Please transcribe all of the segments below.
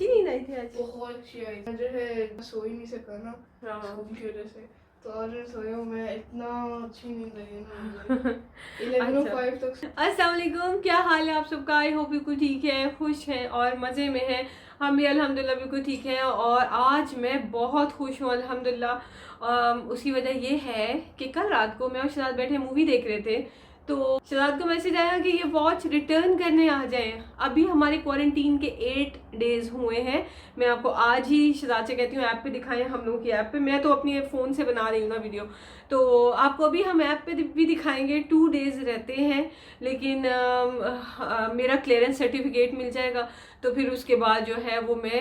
अच्छी नींद आई थी आज? बहुत अच्छी आई। जो है सो ही नहीं सका ना फोन की वजह से, तो आज मैं सोया हूँ, मैं इतना अच्छी नींद आई है ना मुझे 11:05 तक। अस्सलाम वालेकुम, क्या हाल है आप सबका? आई होप बिल्कुल ठीक है, खुश हैं और मज़े में हैं। हम भी अल्हम्दुलिल्लाह बिल्कुल ठीक हैं और आज मैं बहुत खुश हूँ अल्हम्दुलिल्लाह। उसकी वजह ये है कि कल रात को मैं और शहजाद बैठे मूवी देख रहे थे, तो शहजाद को मैसेज आया कि ये वॉच रिटर्न करने आ जाए। अभी हमारे क्वारंटीन के 8 डेज हुए हैं। मैं आपको आज ही शहजाद से कहती हूँ ऐप पे दिखाएं, हम लोगों की ऐप पे। मैं तो अपनी फ़ोन से बना रही हूँ ना वीडियो, तो आपको अभी हम ऐप पे भी दिखाएंगे। 2 डेज रहते हैं, लेकिन मेरा क्लियरेंस सर्टिफिकेट मिल जाएगा, तो फिर उसके बाद जो है वो मैं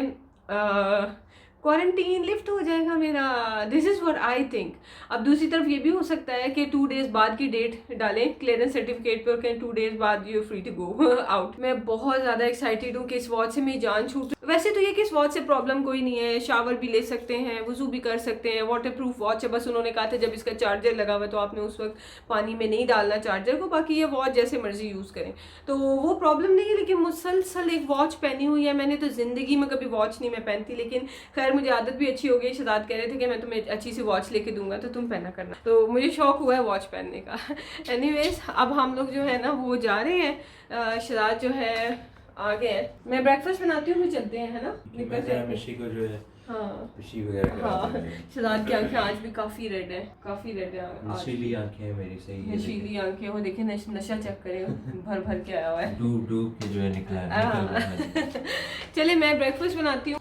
क्वारंटीन लिफ्ट हो जाएगा मेरा। This is what I think. अब दूसरी तरफ ये भी हो सकता है कि 2 डेज बाद की डेट डालें क्लियरेंस सर्टिफिकेट पे और कहें 2 डेज बाद you free to go out. मैं बहुत ज़्यादा एक्साइटेड हूँ कि इस वॉच से मेरी जान छूट। वैसे तो ये कि इस वॉच से प्रॉब्लम कोई नहीं है, शावर भी ले सकते हैं, वजू भी कर सकते हैं, वाटर प्रूफ वॉच है। बस उन्होंने कहा था जब इसका चार्जर लगा हुआ तो आपने उस वक्त पानी में नहीं डालना चार्जर को, बाकी ये वॉच जैसे मर्जी यूज़ करें तो वो प्रॉब्लम नहीं है। लेकिन मुसलसल एक वॉच पहनी हुई है मैंने, तो ज़िंदगी में कभी वॉच नहीं मैं पहनती, लेकिन खैर मुझे आदत भी अच्छी हो गई। शहजाद कह रहे थे कि मैं तुम्हें अच्छी सी वॉच लेके दूंगा तो तुम पहना करना, तो मुझे शौक हुआ है वॉच पहनने का। एनीवेज अब हम लोग जो है ना वो जा रहे हैं। शहजाद जो है आ गए हैं, मैं ब्रेकफास्ट बनाती हूँ, फिर चलते हैं, है ना? निकलते हैं मिशी को जो है हाँ मिशी वगैरह हाँ। शहजाद की आंखें आज भी काफी रेड है, काफी रेड है। नशीली आंखें मेरी सही है, नशीली आंखें हो, देखे नशा चेक करे, भर भर के आया हुआ है, डूब डूब के जो है निकल रहा है। चले मैं ब्रेकफास्ट बनाती हूँ।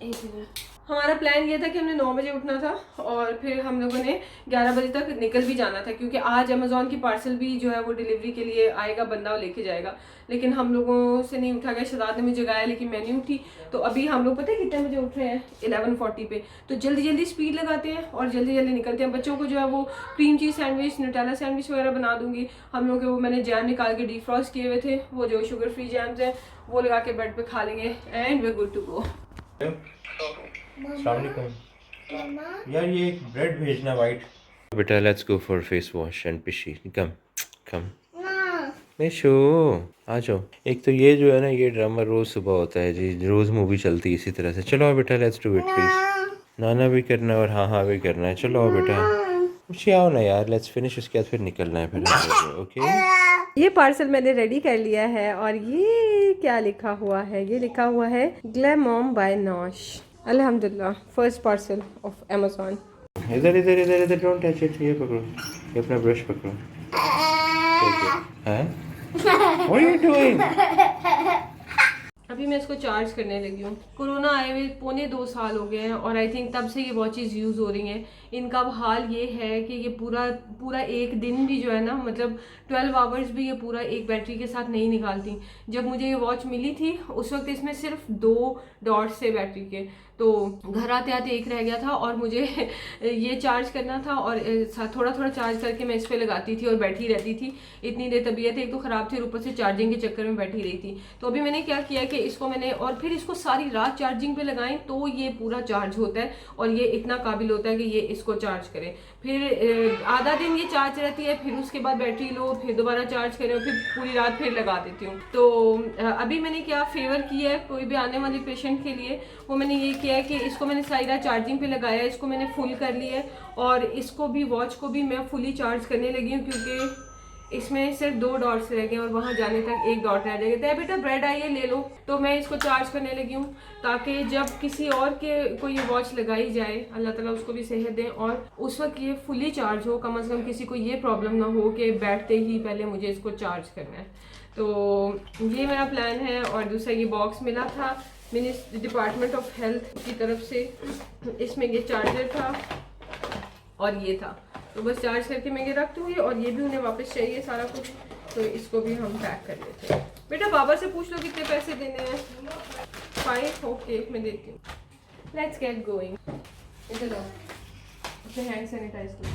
हमारा प्लान ये था कि हमने 9 बजे उठना था और फिर हम लोगों ने 11 बजे तक निकल भी जाना था, क्योंकि आज अमेजोन की पार्सल भी जो है वो डिलीवरी के लिए आएगा, बंदा लेके जाएगा। लेकिन हम लोगों से नहीं उठा गया, शहजाद ने मुझे जगाया लेकिन मैं नहीं उठी। तो अभी हम लोग पता है कितने बजे उठ रहे हैं? 11:40 पे। तो जल्दी जल्दी स्पीड लगाते हैं और जल्दी जल्दी निकलते हैं। बच्चों को जो है वो cream cheese sandwich, Nutella sandwich वगैरह बना दूंगी। हम लोग के वो मैंने जैम निकाल के डीफ्रॉस्ट किए हुए थे, वो जो शुगर फ्री जैम्स हैं वो लगा के बेड पे खा लेंगे and we good to go. यार ये एक ब्रेड भेजना वाइट। बेटा let's go for face wash and पिशी। कम कम मिशू आ जाओ। एक तो ये जो है ना ये ड्रामा रोज सुबह होता है जी, रोज मूवी चलती है इसी तरह से। चलो बेटा लेट्स डू इट प्लीज। नाना भी करना और हाँ हाँ भी करना है। चलो बेटा खुशी आओ ना यार, लेट्स फिनिश, उसके बाद फिर निकलना है फिर। ओके ये पार्सल मैंने रेडी कर लिया है और ये क्या लिखा हुआ है? ये लिखा हुआ है ग्लैमॉम बाय नॉश। अल्हम्दुलिल्लाह फर्स्ट पार्सल ऑफ अमेज़न। इधर इधर इधर इधर डोंट टच इट। ये पकड़ो, ये अपना ब्रश पकड़ो। हैं व्हाट आर यू डूइंग? अभी मैं इसको चार्ज करने लगी हूँ। कोरोना आए हुए 1.25 साल हो गए हैं और आई थिंक तब से ये वॉचेस यूज़ हो रही हैं। इनका अब हाल ये है कि ये पूरा एक दिन भी जो है ना, मतलब 12 आवर्स भी ये पूरा एक बैटरी के साथ नहीं निकालती। जब मुझे ये वॉच मिली थी उस वक्त इसमें सिर्फ 2 डॉट्स थे बैटरी के, तो घर आते आते एक रह गया था और मुझे ये चार्ज करना था और थोड़ा थोड़ा चार्ज करके मैं इस पर लगाती थी और बैठी रहती थी। इतनी देर तबीयत एक तो ख़राब थी और ऊपर से चार्जिंग के चक्कर में बैठी रही थी। तो अभी मैंने क्या किया कि इसको मैंने और फिर इसको सारी रात चार्जिंग पे लगाएं तो ये पूरा चार्ज होता है और ये इतना काबिल होता है कि ये इसको चार्ज करे। फिर आधा दिन ये चार्ज रहती है, फिर उसके बाद बैटरी लो, फिर दोबारा चार्ज करें और फिर पूरी रात फिर लगा देती हूँ। तो अभी मैंने क्या फेवर किया है कोई भी आने वाले पेशेंट के लिए, वो मैंने ये किया है कि इसको मैंने सारी रात चार्जिंग पे लगाया, इसको मैंने फुल कर लिया है और इसको भी वॉच को भी मैं फुली चार्ज करने लगी हूँ, क्योंकि इसमें सिर्फ 2 डॉट्स रह गए और वहाँ जाने तक 1 डॉट रह जाएगा। तो बेटा ब्रेड आई है ले लो। तो मैं इसको चार्ज करने लगी हूँ ताकि जब किसी और के को ये वॉच लगाई जाए, अल्लाह ताला उसको भी सेहत दें और उस वक्त ये फुली चार्ज हो, कम से कम किसी को ये प्रॉब्लम ना हो कि बैठते ही पहले मुझे इसको चार्ज करना है। तो ये मेरा प्लान है। और दूसरा ये बॉक्स मिला था डिपार्टमेंट ऑफ हेल्थ की तरफ से, इसमें ये चार्जर था और ये था, तो बस चार्ज करके मैं ये रख दूँगी और ये भी उन्हें वापस चाहिए सारा कुछ, तो इसको भी हम पैक कर लेते हैं। बेटा बाबा से पूछ लो कितने पैसे देने हैं। 5 ओके मैं देती हूँ। Let's get going. इधर लो, अपने हैंड सैनिटाइज करो,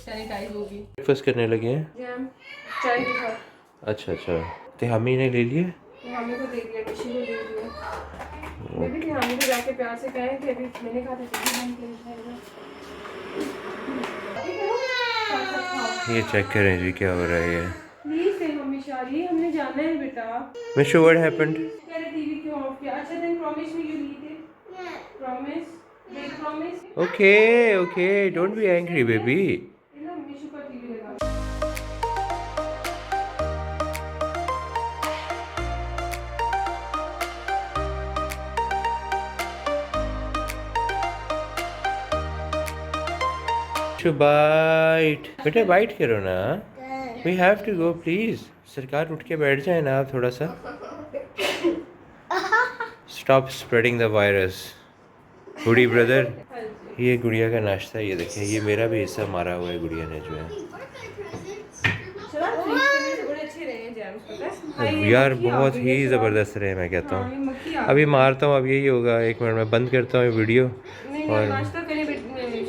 सैनिटाइज होगी। ब्रेकफास्ट करने लगे हैं? जैम चाय के साथ। अच्छा अच्छा, तो हामी ने ले लिए? हामी को दे दिया, ऋषि को दे दिया। मैं भी हामी को जाके प्यार से कहें कि अभी मैंने कहा था ये चेक करें जी क्या हो रहा है। प्लीज से मम्मी शादी हमने जाना है बेटा। Mishu what happened? कह रहे टीवी क्यों ऑफ ऑफ किया। अच्छा then promise me you eat it, promise, big promise. Okay, don't be angry baby. ना मीशू का टीवी लगा। To bite. बेटा बाइट करो ना। We have to go please. सरकार उठ के बैठ जाए ना आप थोड़ा सा। Stop spreading the virus. Gudi brother, ये गुड़िया का नाश्ता, ये देखिए, ये मेरा भी हिस्सा मारा हुआ है गुड़िया ने जो है। यार बहुत ही ज़बरदस्त रहे, मैं कहता हूँ। अभी मारता हूँ, अब यही होगा, 1 मिनट में बंद करता हूँ वीडियो और नाश्ता करें,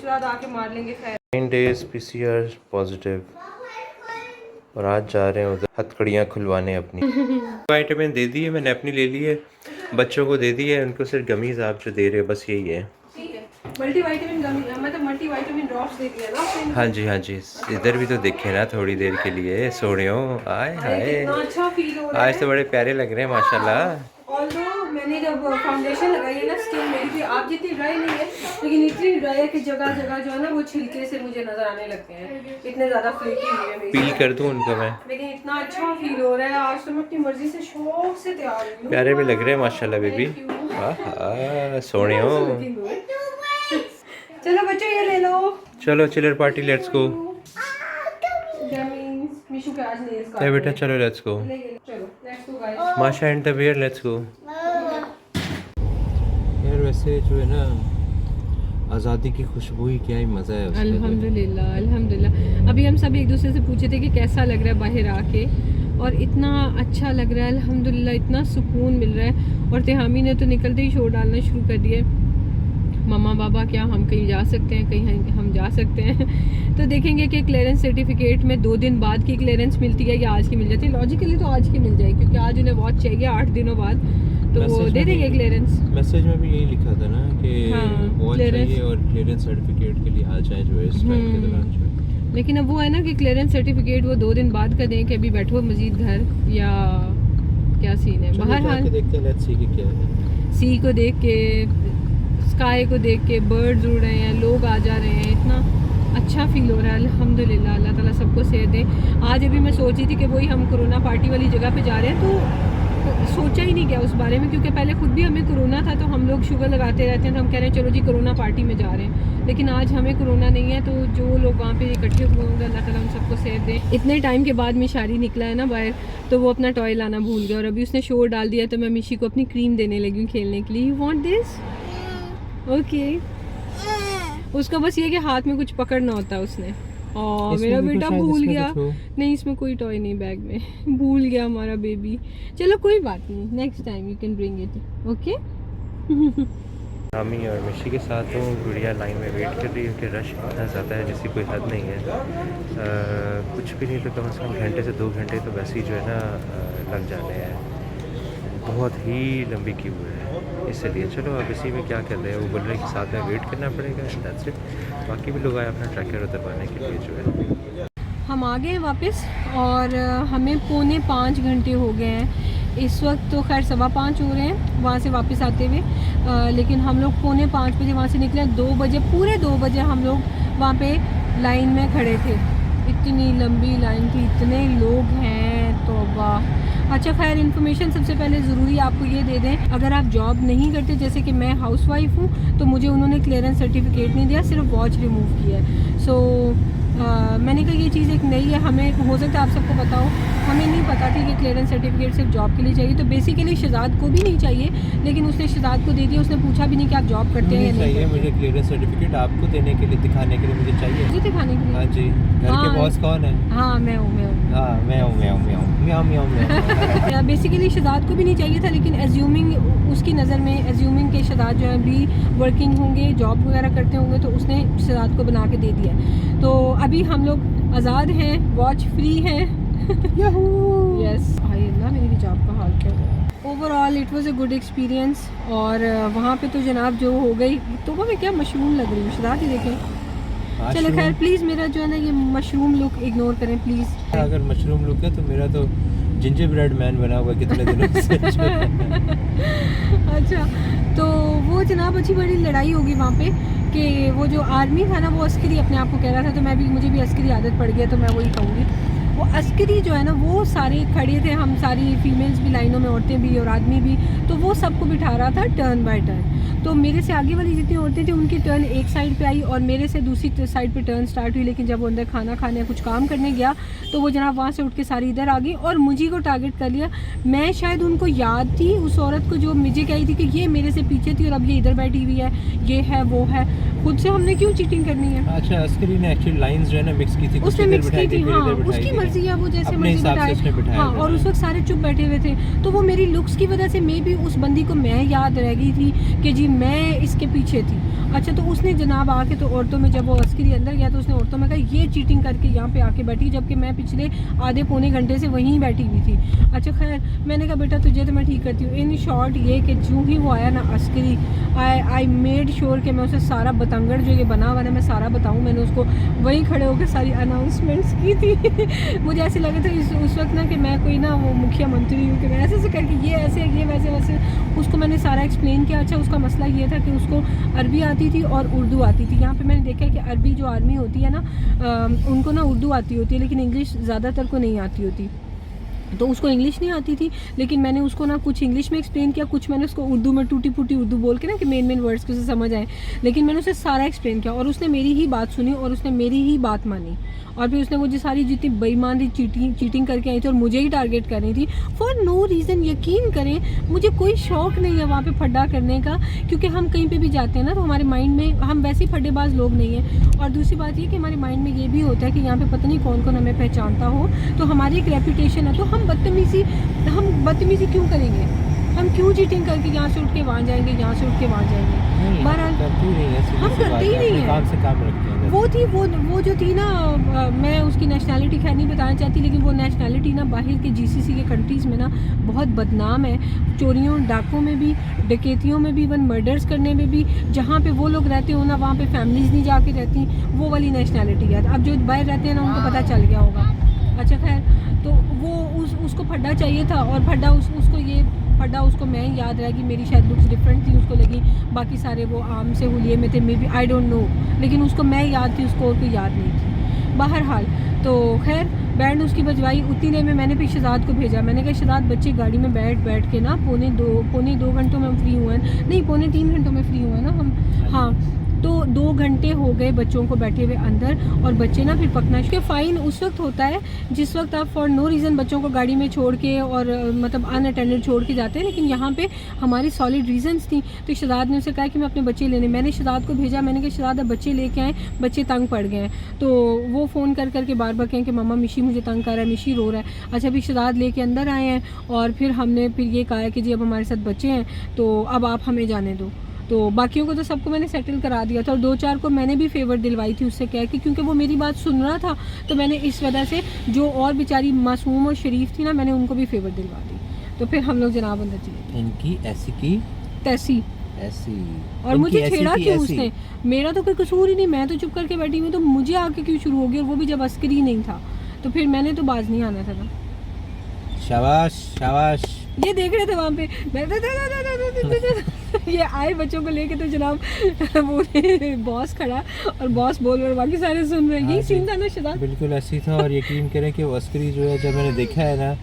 आके मार लेंगे। 9 days PCR पॉजिटिव और आज जा रहे हैं उधर हथकड़ियाँ खुलवाने अपनी। विटामिन दे दी है मैंने, अपनी ले ली है, बच्चों को दे दी है, उनको सिर्फ गमीज आप जो दे रहे हो बस यही है। मल्टीविटामिन मतलब मल्टीविटामिन ड्रॉप्स देख लिया ना। हाँ जी, इधर भी तो देखे ना थोड़ी देर के लिए, सोने हो। आए हाय, अच्छा फील हो रहा है। आज तो बड़े प्यारे लग रहे हैं माशाल्लाह। ऑल्दो मैंने जब फाउंडेशन लगाई है ना, स्किन मेरी भी आप जितनी ड्राई नहीं है, लेकिन इतनी ड्राई है कि जगह जगह जो है ना वो छिलके से मुझे नजर आने लगते हैं, इतने ज्यादा फ्लेकी हुई है मेरी। पील कर दूं उनको मैं, लेकिन इतना अच्छा फील हो रहा है आज तो मैं अपनी मर्जी से शौक से तैयार हुई हूं। प्यारे भी लग रहे हैं माशाल्लाह बेबी। सोने हो। चलो बच्चों ये ले लो, चलो chiller party, let's go. Mishu के आज नेल्स ए बेटा चलो लेट्स गो। चलो let's go guys. Masha and the bear, let's go. यार वैसे जो है ना, आज़ादी की खुशबू ही क्या ही मज़ा है उसमें। अल्हम्दुलिल्लाह। अभी हम सब एक दूसरे से पूछे थे कि कैसा लग रहा है बाहर आके, और इतना अच्छा लग रहा है अल्हम्दुलिल्लाह, इतना सुकून मिल रहा है। और तिहामी ने तो निकलते ही शोर डालना शुरू कर दिया, मम्मा बाबा क्या हम कहीं जा सकते हैं, कहीं हम जा सकते हैं। तो देखेंगे कि क्लियरेंस सर्टिफिकेट में 2 दिन बाद की क्लियरेंस मिलती है या आज की मिल जाती है। लॉजिकली तो आज की मिल जाएगी, क्योंकि आज उन्हें वॉच चाहिए 8 दिनों बाद, तो वो दे देंगे क्लियरेंस। मैसेज में भी यही लिखा था ना कि वॉच चाहिए और क्लियरेंस सर्टिफिकेट के लिए आ जाए जो है इस टाइम के दौरान जो है। लेकिन अब वो है ना कि क्लियरेंस सर्टिफिकेट वो 2 दिन बाद का दें कि अभी बैठो मजीद घर, या क्या सीन है। बहरहाल देखते हैं, लेट्स सी कि क्या है। सी को देख के, स्काई को देख के, बर्ड्स उड़ रहे हैं, लोग आ जा रहे हैं, इतना अच्छा फील हो रहा है अल्हम्दुलिल्लाह। अल्लाह ताला सबको सेहत दे। आज अभी मैं सोची थी कि वही हम कोरोना पार्टी वाली जगह पे जा रहे हैं, तो सोचा ही नहीं गया उस बारे में, क्योंकि पहले खुद भी हमें कोरोना था तो हम लोग शुगर लगाते रहते हैं, तो हम कह रहे हैं चलो जी कोरोना पार्टी में जा रहे हैं। लेकिन आज हमें कोरोना नहीं है, तो जो लोग वहाँ पे इकट्ठे हुए होंगे अल्लाह ताला उन सबको सेहत दे। इतने टाइम के बाद मिशारी निकला है ना बाहर, तो वो अपना टॉय लाना भूल गया और अभी उसने शोर डाल दिया, तो मैं मिशी को अपनी क्रीम देने लगी हूँ खेलने के लिए। You want this? ओके। उसका बस ये कि हाथ में कुछ पकड़ना होता है उसने। और मेरा बेटा भूल गया। नहीं इसमें कोई टॉय नहीं बैग में, भूल गया हमारा बेबी। चलो कोई बात नहीं, next time you can bring it. Okay. आमी और मिशी के साथ हूँ, गुड़िया लाइन में वेट कर रही है कि रश इतना ज़्यादा है जिसकी कोई हद नहीं है। कुछ भी नहीं तो कम से कम घंटे से 2 घंटे तो वैसे ही जो है ना लग जाने हैं, बहुत ही लंबी क्यू है इसलिए। चलो अब इसी में क्या कर रहे हैं, वो बोल रहे हैं कि साथ में वेट करना पड़ेगा, दैट्स इट। बाकी भी लोग आए अपना ट्रैकर उतरवाने के लिए जो है। हम आ गए वापस और हमें 4:45 घंटे हो गए हैं इस वक्त। तो खैर 5:15 हो रहे हैं वहाँ से वापस आते हुए, लेकिन हम लोग 4:45 बजे वहाँ से निकले। 2 बजे, पूरे 2 बजे हम लोग वहाँ पे लाइन में खड़े थे। इतनी लंबी लाइन थी, इतने लोग हैं, तौबा। अच्छा खैर इन्फॉर्मेशन सबसे पहले ज़रूरी आपको ये दे दें, अगर आप जॉब नहीं करते, जैसे कि मैं हाउसवाइफ हूँ, तो मुझे उन्होंने क्लियरेंस सर्टिफिकेट नहीं दिया, सिर्फ वॉच रिमूव किया है। सो मैंने कहा ये चीज़ एक नई है, हमें हो सकता है आप सबको पता हो, हमें नहीं पता थी कि क्लियरेंस सर्टिफिकेट सिर्फ जॉब के लिए चाहिए। तो बेसिकली शहजाद को भी नहीं चाहिए, लेकिन उसने शहजाद को दे दिया। उसने पूछा भी नहीं कि आप जॉब करते हैं या नहीं चाहिए। मुझे क्लियरेंस सर्टिफिकेट आपको देने के लिए, दिखाने के लिए मुझे चाहिए। मुझे दिखाने के लिए? हाँ जी। घर के बॉस कौन है? हाँ मैं हूँ। हाँ मैं हूँ। बेसिकली शहजाद को भी नहीं चाहिए था, लेकिन एज्यूमिंग उसकी नज़र में, एज्यूमिंग के शहजाद जो है भी वर्किंग होंगे, जॉब वगैरह करते होंगे, तो उसने शहजाद को बना के दे दिया। तो अभी हम लोग आज़ाद हैं, वॉच फ्री हैं। यस। अल्लाह मेरी हिजाब का हाल क्या हुआ। Overall it was a good experience. और वहाँ पे तो जनाब जो हो गई, तो वो मैं क्या मशरूम लग रही हूँ, शहजाद ही देखें। चलो खैर प्लीज़ मेरा जो है ना ये मशरूम लुक इग्नोर करें प्लीज़। अगर मशरूम लुक है तो मेरा तो जिंजर ब्रेड मैन बना हुआ कितने दिनों से। अच्छा, तो वो जनाब अच्छी बड़ी लड़ाई होगी वहाँ पे कि वो जो आर्मी था ना वो अस्करी अपने आप को कह रहा था, तो मुझे भी अस्करी आदत पड़ गया, तो मैं वही कहूँगी। वो अस्करी जो है ना वो सारे खड़े थे, हम सारी फीमेल्स भी लाइनों में, औरतें भी और आदमी भी, तो वो सबको बिठा रहा था टर्न बाय टर्न। तो मेरे से आगे वाली जितनी औरतें थी उनकी टर्न एक साइड पे आई और मेरे से दूसरी साइड पे टर्न स्टार्ट हुई, लेकिन जब वो अंदर खाना खाने कुछ काम करने गया तो वो जनाब वहाँ से उठ के सारी इधर आ गई और मुझे को टारगेट कर लिया। मैं शायद उनको याद थी उस औरत को जो मुझे कही थी कि ये मेरे से पीछे थी और अब ये इधर बैठी हुई है, ये है वो है, खुद से हमने क्यों चीटिंग करनी है। अच्छा, अस्करी ने एक्चुअली लाइंस जो है ना मिक्स की थी, उसने मिक्स की थी, हाँ उसकी मर्जी है, वो जैसे मर्जी बिठाए, हाँ। और उस वक्त सारे चुप बैठे हुए थे, तो वो मेरी लुक्स की वजह से मे भी उस बंदी को मैं याद रह गई थी कि जी मैं इसके पीछे थी। अच्छा, तो उसने जनाब आके तो औरतों में, जब वो अस्करी अंदर गया तो उसने औरतों में कहा ये चीटिंग करके यहाँ पे आके बैठी, जबकि मैं पिछले आधे पौने घंटे से वहीं बैठी हुई थी। अच्छा खैर, मैंने कहा बेटा तुझे तो मैं ठीक करती हूँ। इन शॉर्ट ये कि जो ही वो आया ना अस्करी, आई मेड श्योर कि मैं उसे सारा बतंगड़ जो ये बना हुआ ना मैं सारा बताऊँ। मैंने उसको वहीं खड़े होकर सारी अनाउंसमेंट्स की थी। मुझे ऐसे लगा था उस वक्त ना कि मैं कोई ना वो मुखिया मंत्री हूँ कि मैं ऐसे करके ये ऐसे ये वैसे वैसे उसको मैंने सारा एक्सप्लेन किया। अच्छा, उसका मसला ये था कि उसको अरबी आती थी और उर्दू आती थी। यहाँ पे मैंने देखा कि अरबी जो आर्मी होती है ना उनको ना उर्दू आती होती है, लेकिन इंग्लिश ज़्यादातर को नहीं आती होती, तो उसको इंग्लिश नहीं आती थी। लेकिन मैंने उसको ना कुछ इंग्लिश में एक्सप्लेन किया, कुछ मैंने उसको उर्दू में टूटी फूटी उर्दू बोल के ना कि मेन वर्ड्स को उसे समझ आए, लेकिन मैंने उसे सारा एक्सप्लेन किया और उसने मेरी ही बात सुनी और उसने मेरी ही बात मानी। और फिर उसने वो जो सारी जितनी बेईमान थी चीटिंग करके आई थी और मुझे ही टारगेट कर रही थी फॉर नो रीज़न। यकीन करें मुझे कोई शौक़ नहीं है वहाँ पे फड्डा करने का, क्योंकि हम कहीं पे भी जाते हैं ना तो हमारे माइंड में, हम वैसे ही फड्डेबाज लोग नहीं हैं। और दूसरी बात ये कि हमारे माइंड में ये भी होता है कि यहाँ पे पता नहीं कौन कौन हमें पहचानता हो, तो हमारी एक रेपुटेशन है, तो हम बदतमीज़ी क्यों करेंगे, हम क्यों चीटिंग करके यहाँ से उठ के वहाँ जाएंगे, यहाँ से उठ के वहाँ जाएंगे। बहरहाल हम करते ही नहीं है। काम से काम रखते हैं। वो थी वो जो थी ना, मैं उसकी नेशनैलिटी खैर नहीं बताना चाहती, लेकिन वो नेशनैलिटी ना बाहर के जीसीसी के कंट्रीज़ में ना बहुत बदनाम है, चोरियों डाकों में भी, डकैतियों में भी, इवन मर्डर्स करने में भी। जहाँ पे वो लोग रहते हो ना वहाँ पे फैमिलीज़ नहीं जाके रहती, वो वाली नेशनैलिटी है। अब जो बाहर रहते हैं ना उनको पता चल गया होगा। अच्छा खैर, तो वो उसको फड्डा चाहिए था और फड्डा उसको मैं याद रहेगी, मेरी शायद लुक्स डिफरेंट थी, उसको लगी बाकी सारे वो आम से हुलिये में थे, maybe I don't know, लेकिन उसको मैं याद थी, उसको और कोई याद नहीं थी। बहरहाल तो खैर बैंड उसकी बजवाई। उतनी देर में मैंने फिर शहजाद को भेजा, मैंने कहा शहजाद बच्चे गाड़ी में बैठ के ना पौने दो घंटों में हम फ्री हुए हैं, नहीं पौने 3 घंटों में फ्री हुए हैं ना हम, हाँ। तो 2 घंटे हो गए बच्चों को बैठे हुए अंदर और बच्चे ना फिर पकना। क्योंकि फ़ाइन उस वक्त होता है जिस वक्त आप फॉर नो रीज़न बच्चों को गाड़ी में छोड़ के और मतलब अनअटेंडेड छोड़ के जाते हैं, लेकिन यहाँ पे हमारी सॉलिड रीजंस थी। तो शहजाद ने उसे कहा कि मैं अपने बच्चे लेने, मैंने शहजाद को भेजा, मैंने कहा शहजाद अब बच्चे लेके आए, बच्चे तंग पड़ गए हैं। तो वो फ़ोन करके बार बार कहें कि मम्मा मिशी मुझे तंग कर रहा है, मिशी रो रहा है। अच्छा, अभी शहजाद लेके अंदर आए हैं और फिर हमने फिर ये कहा कि जी अब हमारे साथ बच्चे हैं तो अब आप हमें जाने दो। तो बाकियों को तो सबको मैंने सेटल करा दिया था और 2-4 को मैंने भी फेवर दिलवाई थी उससे कह के, क्योंकि वो मेरी बात सुन रहा था, तो मैंने इस वजह से जो और बेचारी मासूम और शरीफ थी ना मैंने उनको भी फेवर दिलवा दी। तो फिर हम लोग जनाब अंदर चले। इनकी ऐसी की तैसी ऐसी, और मुझे छेड़ा क्यों उसने, मेरा तो कोई कसूर ही नहीं, मैं तो चुप करके बैठी हुई, तो मुझे आके क्यों शुरू हो गया, और वो भी जब अस्करी नहीं था, तो फिर मैंने तो बाज नहीं आना था ना। शाबाश शाबाश। ये देख रहे थे वहाँ पे ये आए बच्चों को लेके, तो जनाब वो बॉस खड़ा और बॉस बोल रहे, बाकी सारे सुन रहे। यही सीन था ना शहजाद, बिल्कुल ऐसी था। और यकीन करें कि वो अस्करी जो है, जब मैंने देखा है ना,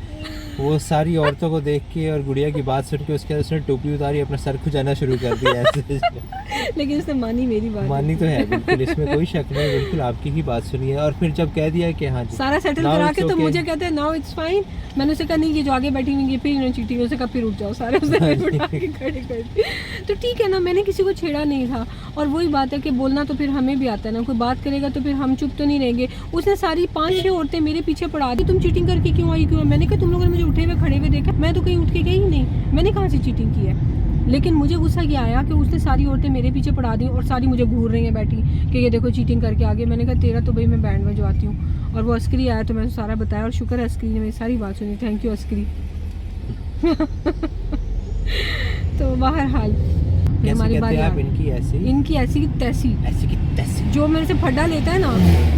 वो सारी औरतों को देख के और गुड़िया की बात सुन के उसके बाद उसने टोपी उतारी, अपना सर खुजाना शुरू कर दिया ऐसे। लेकिन उसने मानी मेरी बात, मानी तो है बिल्कुल, इसमें कोई शक नहीं, बिल्कुल आपकी ही बात सुनी है। और फिर जब कह दिया कि हाँ जी सारा सेटल करा के, तो मुझे कहते हैं नाउ इट्स फाइन। मैंने उसे कहा नहीं, ये जो आगे बैठी हुई फिर इन्होंने चीटिंग, उसे कहा फिर उठ जाओ सारे, उसे उठा के खड़े कर दिए। तो ठीक है ना, मैंने किसी को छेड़ा नहीं था। और वही बात है कि बोलना तो फिर हमें भी आता है ना, कोई बात करेगा तो फिर हम चुप तो नहीं रहेंगे। उसने सारी 5-6 औरतें मेरे पीछे पड़ा दी, तुम चीटिंग करके क्यों आई, क्यों? मैंने कहा तुम लोगों ने मुझे उठे हुए खड़े हुए देखा, मैं तो कहीं उठ के गई ही नहीं, मैंने कहाँ से चीटिंग की है। लेकिन मुझे गुस्सा ये आया कि उसने सारी औरतें मेरे पीछे पड़ा दी और सारी मुझे घूर रही हैं बैठी कि ये देखो चीटिंग करके आगे। मैंने कहा तेरा तो भाई मैं बैंड बजवाती हूँ। और वो अस्करी आया तो मैंने सारा बताया, और शुक्र है अस्करी ने मेरी सारी बात सुनी, थैंक यू अस्करी। तो बहरहाल हमारी बात, इनकी ऐसी की तैसी, जो मेरे से फड्डा लेता है ना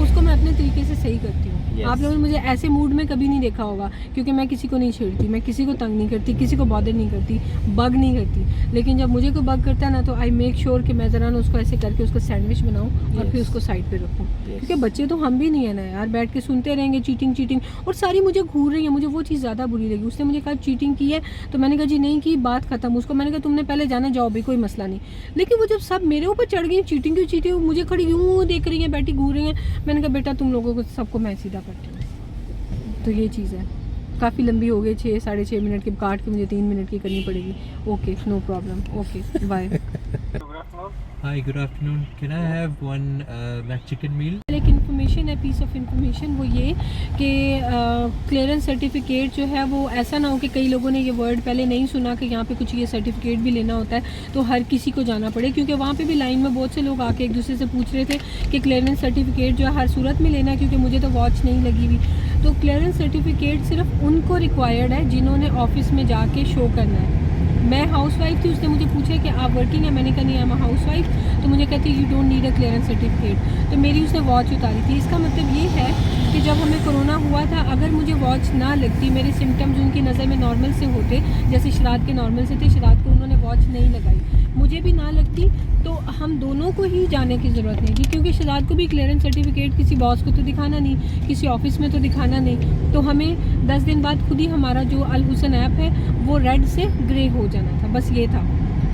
उसको मैं अपने तरीके से सही करती हूँ। आप लोगों ने मुझे ऐसे मूड में कभी नहीं देखा होगा, क्योंकि मैं किसी को नहीं छेड़ती, मैं किसी को तंग नहीं करती, किसी को बॉदर नहीं करती, बग नहीं करती। लेकिन जब मुझे कोई बग करता है ना, तो आई मेक श्योर कि मैं ज़रा ना उसको ऐसे करके उसको सैंडविच बनाऊँ और फिर उसको साइड पे रखूँ। क्योंकि बच्चे तो हम भी नहीं है ना यार, बैठ के सुनते रहेंगे चीटिंग चीटिंग, और सारी मुझे घूर रही है। मुझे वो चीज़ ज़्यादा बुरी लगी। उसने मुझे कहा चीटिंग की है, तो मैंने कहा जी नहीं की, बात खत्म। उसको मैंने कहा तुमने पहले जाना, जाओ भी, कोई मसला नहीं। लेकिन वो जब सब मेरे ऊपर चढ़ गई, चीटिंग क्यों चीटिंग, मुझे खड़ी यूँ देख रही है, बैठी घूर रही है। मैंने कहा बेटा तुम लोगों को सबको मैं सीधा करती हूँ। तो ये चीज़ है। काफ़ी लंबी हो गई, 6-6.5 मिनट की काट के मुझे 3 मिनट की करनी पड़ेगी। Okay, no problem, okay bye. Hi, good afternoon. Can I have one McChicken meal? एक इन्फॉर्मेशन है, पीस ऑफ इन्फॉर्मेशन, वो ये कि क्लियरेंस सर्टिफिकेट जो है वो ऐसा ना हो कि कई लोगों ने ये वर्ड पहले नहीं सुना कि यहाँ पे कुछ ये सर्टिफिकेट भी लेना होता है, तो हर किसी को जाना पड़े। क्योंकि वहाँ पे भी लाइन में बहुत से लोग आके एक दूसरे से पूछ रहे थे कि क्लियरेंस सर्टिफिकेट जो है हर सूरत में लेना है, क्योंकि मुझे तो वॉच नहीं लगी हुई। तो क्लियरेंस सर्टिफिकेट सिर्फ उनको रिक्वायर्ड है जिन्होंने ऑफिस में जाके शो करना है। मैं हाउसवाइफ थी, उसने मुझे पूछा कि आप वर्किंग है, मैंने कहा नहीं, आई एम हाउसवाइफ। तो मुझे कहती you don't need a clearance certificate. तो मेरी उसने वॉच उतारी थी। इसका मतलब ये है कि जब हमें कोरोना हुआ था, अगर मुझे वॉच ना लगती, मेरे सिम्टम्स उनकी नज़र में नॉर्मल से होते, जैसे शराद के नॉर्मल से थे, शराद को उन्होंने वॉच नहीं लगाई, मुझे भी ना लगती, तो हम दोनों को ही जाने की ज़रूरत नहीं थी। क्योंकि शराद को भी क्लियरेंस सर्टिफिकेट किसी बॉस को तो दिखाना नहीं, किसी ऑफिस में तो दिखाना नहीं। तो हमें 10 दिन बाद खुद ही हमारा जो अल हुसन ऐप है वो रेड से ग्रे हो जाना था, बस ये था।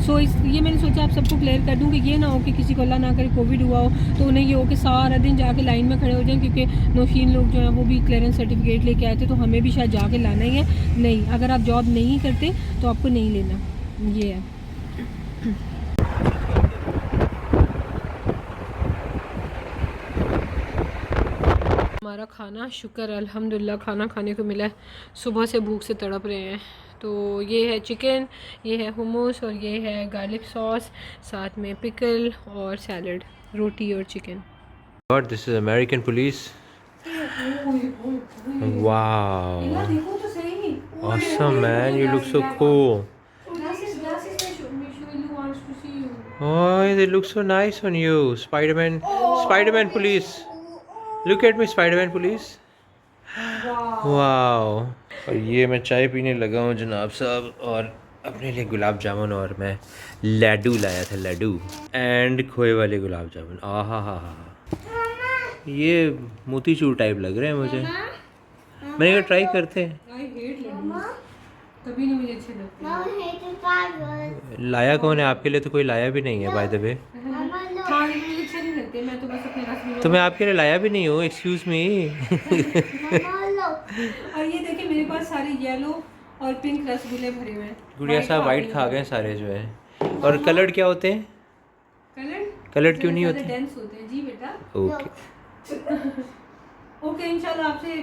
सो ये मैंने सोचा आप सबको क्लियर कर दूं कि ये ना हो कि किसी को अल्लाह ना करे कोविड हुआ हो तो उन्हें ये हो कि सारा दिन जाके लाइन में खड़े हो जाएं। क्योंकि नौशीन लोग जो हैं वो भी क्लियरेंस सर्टिफिकेट लेके आए थे, तो हमें भी शायद जाके लाना ही है। नहीं, अगर आप जॉब नहीं करते तो आपको नहीं लेना, ये है। हमारा खाना, शुक्र अल्हम्दुलिल्लाह खाना खाने को मिला है। सुबह से भूख से तड़प रहे हैं। तो ये है चिकन, ये है हुमूस और ये है गार्लिक सॉस, साथ में पिकल और सैलड, रोटी और chicken. God, this is American police. Wow. देखो तो सही। Awesome, man. You look so cool. Oh, they look so nice on you. Spider-Man. Spider-Man police. Look at me, Spider-Man police. Wow. और ये मैं चाय पीने लगा हूँ जनाब साहब, और अपने लिए गुलाब जामुन, और मैं लड्डू लाया था, लड्डू एंड खोए वाले गुलाब जामुन। आहा हा हा, ये मोतीचूर टाइप लग रहे हैं मुझे। मैंने कहा ट्राई करते हैं। कभी नहीं मुझे अच्छे लगते। लाया कौन है आपके लिए? तो कोई लाया भी नहीं है बाय द वे। हाँ, मुझे अच्छे नहीं लगते, मैं तो बस अपने रस तो मैं आपके लिए लाया भी नहीं हूँ, एक्सक्यूज मी। और ये देखिए मेरे पास सारे येलो और पिंक रसगुल्ले भरे हुए हैं। गुड़िया साहब वाइट खा गए सारे जो है। और कलर्ड क्या होते हैं? कलर्ड क्यों नहीं होते? डेंस होते हैं जी बेटा। ओके ओके, इंशाल्लाह आपसे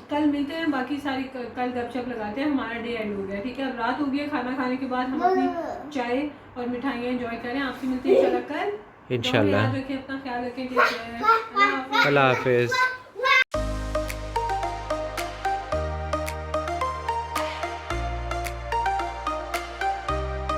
कल मिलते हैं। बाकी सारी कल गपशप लगाते हैं। हमारा डे एंड हो गया, ठीक है। अब रात हो गई है, खाना खाने के बाद हम अपनी चाय और मिठाइयाँ एंजॉय करें। आपसे मिलते हैं इंशाल्लाह कल। इंशाल्लाह। याद रखें, अपना ख्याल रखें। अल्लाह हाफिज़।